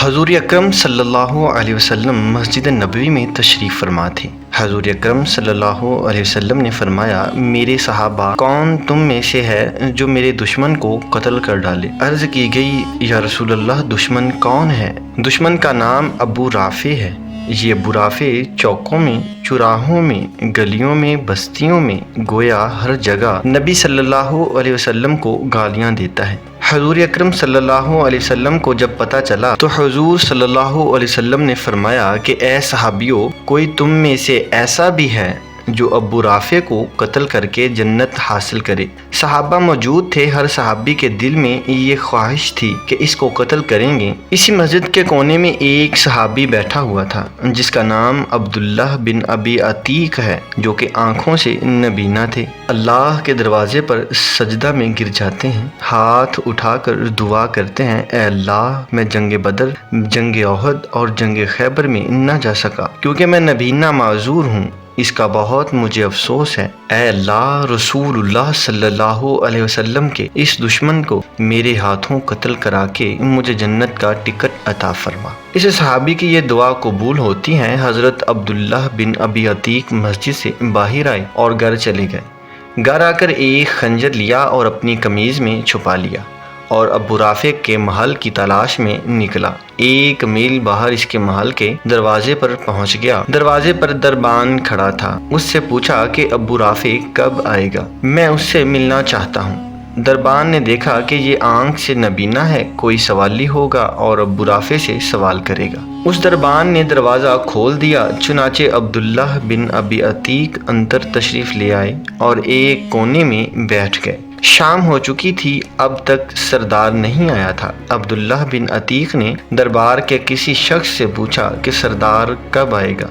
حضور اکرم صلی اللہ علیہ وسلم مسجد نبوی میں تشریف فرما تھے۔ حضور اکرم صلی اللہ علیہ وسلم نے فرمایا، میرے صحابہ، کون تم میں سے ہے جو میرے دشمن کو قتل کر ڈالے؟ عرض کی گئی، یا رسول اللہ، دشمن کون ہے؟ دشمن کا نام ابو رافع ہے۔ یہ ابو رافع چوکوں میں، چوراہوں میں، گلیوں میں، بستیوں میں، گویا ہر جگہ نبی صلی اللہ علیہ وسلم کو گالیاں دیتا ہے۔ حضور اکرم صلی اللہ علیہ وسلم کو جب پتہ چلا تو حضور صلی اللہ علیہ وسلم نے فرمایا کہ اے صحابیوں، کوئی تم میں سے ایسا بھی ہے جو ابو رافع کو قتل کر کے جنت حاصل کرے؟ صحابہ موجود تھے، ہر صحابی کے دل میں یہ خواہش تھی کہ اس کو قتل کریں گے۔ اسی مسجد کے کونے میں ایک صحابی بیٹھا ہوا تھا جس کا نام عبداللہ بن ابی عتیق ہے، جو کہ آنکھوں سے نبینا تھے۔ اللہ کے دروازے پر سجدہ میں گر جاتے ہیں، ہاتھ اٹھا کر دعا کرتے ہیں، اے اللہ، میں جنگ بدر، جنگ احد اور جنگ خیبر میں نہ جا سکا کیونکہ میں نبینا معذور ہوں، اس کا بہت مجھے افسوس ہے۔ اے اللہ، رسول اللہ صلی اللہ علیہ وسلم کے اس دشمن کو میرے ہاتھوں قتل کرا کے مجھے جنت کا ٹکٹ عطا فرما۔ اس صحابی کی یہ دعا قبول ہوتی ہے۔ حضرت عبداللہ بن ابی عتیق مسجد سے باہر آئے اور گھر چلے گئے۔ گھر آ کر ایک خنجر لیا اور اپنی قمیض میں چھپا لیا اور ابو رافع کے محل کی تلاش میں نکلا۔ 1 میل باہر اس کے محل کے دروازے پر پہنچ گیا۔ دروازے پر دربان کھڑا تھا۔ اس سے پوچھا کہ ابو رافع کب آئے گا؟ میں اس سے ملنا چاہتا ہوں۔ دربان نے دیکھا کہ یہ آنکھ سے نبینا ہے، کوئی سوالی ہوگا اور ابو رافع سے سوال کرے گا۔ اس دربان نے دروازہ کھول دیا، چنانچہ عبداللہ بن ابی عتیق اندر تشریف لے آئے اور ایک کونے میں بیٹھ گئے۔ شام ہو چکی تھی، اب تک سردار نہیں آیا تھا۔ عبداللہ بن عتیق نے دربار کے کسی شخص سے پوچھا کہ سردار کب آئے گا؟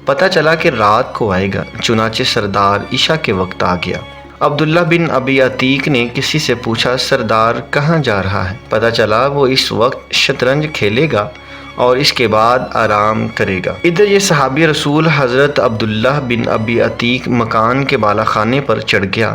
پتہ چلا کہ رات کو آئے گا، چنانچہ سردار عشاء کے وقت آ گیا۔ عبداللہ بن ابی عتیق نے کسی سے پوچھا، سردار کہاں جا رہا ہے؟ پتہ چلا وہ اس وقت شطرنج کھیلے گا اور اس کے بعد آرام کرے گا۔ ادھر یہ صحابی رسول حضرت عبداللہ بن ابی عتیق مکان کے بالا خانے پر چڑھ گیا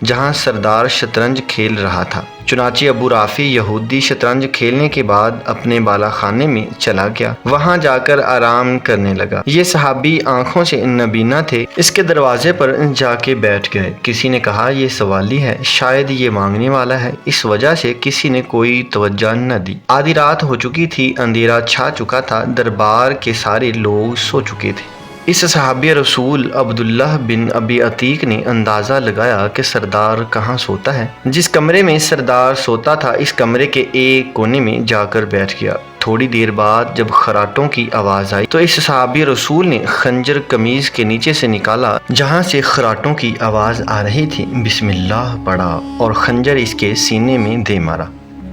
جہاں سردار شطرنج کھیل رہا تھا۔ چنانچہ ابو رافع یہودی شطرنج کھیلنے کے بعد اپنے بالا خانے میں چلا گیا، وہاں جا کر آرام کرنے لگا۔ یہ صحابی آنکھوں سے نبینا تھے، اس کے دروازے پر جا کے بیٹھ گئے۔ کسی نے کہا، یہ سوالی ہے، شاید یہ مانگنے والا ہے، اس وجہ سے کسی نے کوئی توجہ نہ دی۔ آدھی رات ہو چکی تھی، اندھیرا چھا چکا تھا، دربار کے سارے لوگ سو چکے تھے۔ اس صحابی رسول عبداللہ بن ابی عتیق نے اندازہ لگایا کہ سردار کہاں سوتا ہے۔ جس کمرے میں سردار سوتا تھا، اس کمرے کے ایک کونے میں جا کر بیٹھ گیا۔ تھوڑی دیر بعد جب خراٹوں کی آواز آئی تو اس صحابی رسول نے خنجر قمیض کے نیچے سے نکالا جہاں سے خراٹوں کی آواز آ رہی تھی، بسم اللہ پڑھا اور خنجر اس کے سینے میں دے مارا۔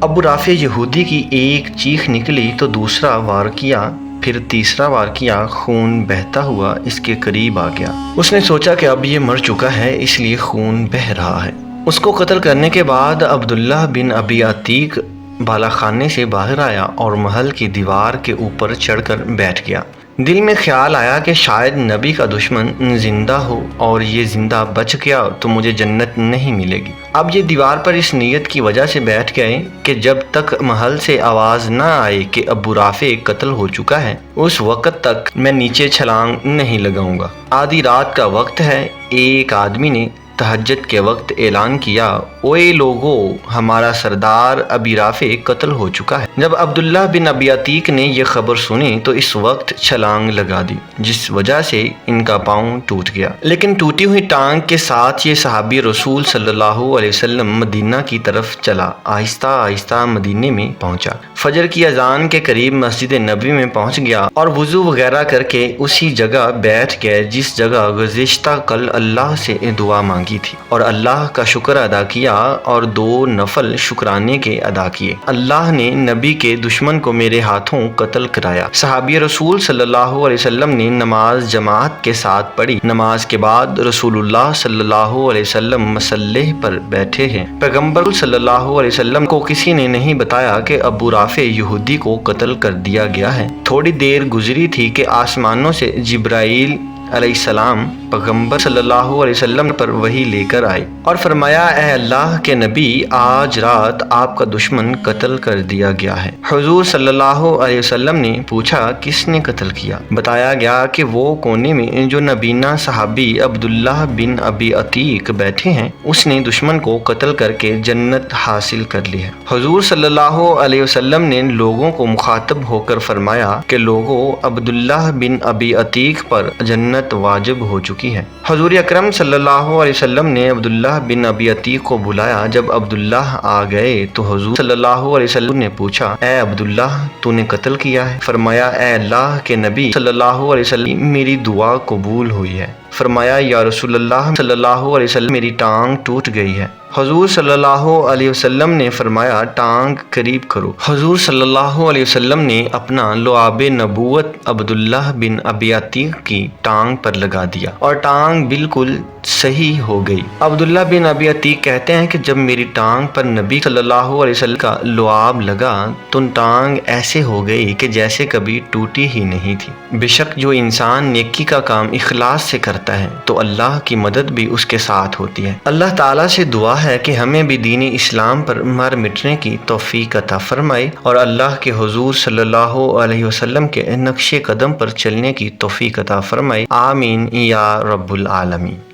ابو رافع یہودی کی ایک چیخ نکلی تو دوسرا وار کیا، پھر تیسرا وار کیا، خون بہتا ہوا اس کے قریب آ گیا۔ اس نے سوچا کہ اب یہ مر چکا ہے، اس لیے خون بہہ رہا ہے۔ اس کو قتل کرنے کے بعد عبداللہ بن ابی عتیق بالا خانے سے باہر آیا اور محل کی دیوار کے اوپر چڑھ کر بیٹھ گیا۔ دل میں خیال آیا کہ شاید نبی کا دشمن زندہ ہو اور یہ زندہ بچ گیا تو مجھے جنت نہیں ملے گی۔ اب یہ دیوار پر اس نیت کی وجہ سے بیٹھ گئے کہ جب تک محل سے آواز نہ آئے کہ ابو رافع قتل ہو چکا ہے، اس وقت تک میں نیچے چھلانگ نہیں لگاؤں گا۔ آدھی رات کا وقت ہے، ایک آدمی نے تہجد کے وقت اعلان کیا، اوے لوگو، ہمارا سردار ابی رافع قتل ہو چکا ہے۔ جب عبداللہ بن ابی عتیق نے یہ خبر سنی تو اس وقت چھلانگ لگا دی، جس وجہ سے ان کا پاؤں ٹوٹ گیا۔ لیکن ٹوٹی ہوئی ٹانگ کے ساتھ یہ صحابی رسول صلی اللہ علیہ وسلم مدینہ کی طرف چلا، آہستہ آہستہ مدینے میں پہنچا۔ فجر کی اذان کے قریب مسجد نبوی میں پہنچ گیا اور وضو وغیرہ کر کے اسی جگہ بیٹھ گئے جس جگہ گزشتہ کل اللہ سے دعا مانگی تھی، اور اللہ کا شکر ادا کیا اور 2 نفل شکرانے کے ادا کیے۔ اللہ نے نبی کے دشمن کو میرے ہاتھوں قتل کرایا۔ صحابی رسول صلی اللہ علیہ وسلم نے نماز جماعت کے ساتھ پڑھی۔ نماز کے بعد رسول اللہ صلی اللہ علیہ وسلم مصلی پر بیٹھے ہیں۔ پیغمبر صلی اللہ علیہ وسلم کو کسی نے نہیں بتایا کہ ابو رافع یہودی کو قتل کر دیا گیا ہے۔ تھوڑی دیر گزری تھی کہ آسمانوں سے جبرائیل علیہ السلام پیغمبر صلی اللہ علیہ وسلم پر وحی لے کر آئے اور فرمایا اے اللہ کے نبی آج رات آپ کا دشمن قتل کر دیا گیا ہے۔ حضور صلی اللہ علیہ وسلم نے پوچھا کس نے قتل کیا؟ بتایا گیا کہ وہ کونے میں جو نبینا صحابی عبداللہ بن ابی عتیق بیٹھے ہیں اس نے دشمن کو قتل کر کے جنت حاصل کر لی ہے۔ حضور صلی اللہ علیہ وسلم نے لوگوں کو مخاطب ہو کر فرمایا کہ لوگوں عبداللہ بن ابی عتیق پر جنت واجب ہو چکی ہے۔ حضور اکرم صلی اللہ علیہ وسلم نے عبداللہ بن ابی عتیق کو بلایا۔ جب عبداللہ آ گئے تو حضور صلی اللہ علیہ وسلم نے پوچھا اے عبداللہ تو نے قتل کیا ہے؟ فرمایا اے اللہ کے نبی صلی اللہ علیہ وسلم میری دعا قبول ہوئی ہے۔ فرمایا یا رسول اللہ صلی اللہ علیہ وسلم میری ٹانگ ٹوٹ گئی ہے۔ حضور صلی اللہ علیہ وسلم نے فرمایا ٹانگ قریب کرو۔ حضور صلی اللہ علیہ وسلم نے اپنا لعاب نبوت عبداللہ بن ابی عتیق کی ٹانگ پر لگا دیا اور ٹانگ بالکل صحیح ہو گئی۔ عبداللہ بن ابی عتیق کہتے ہیں کہ جب میری ٹانگ پر نبی صلی اللہ علیہ وسلم کا لعاب لگا تو ٹانگ ایسے ہو گئی کہ جیسے کبھی ٹوٹی ہی نہیں تھی۔ بے شک جو انسان نیکی کا کام اخلاص سے کرتا ہے تو اللہ کی مدد بھی اس کے ساتھ ہوتی ہے۔ اللہ تعالیٰ سے دعا ہے کہ ہمیں بھی دین اسلام پر مر مٹنے کی توفیق عطا فرمائے اور اللہ کے حضور صلی اللہ علیہ وسلم کے نقش قدم پر چلنے کی توفیق عطا فرمائے۔ آمین یا رب العالمین۔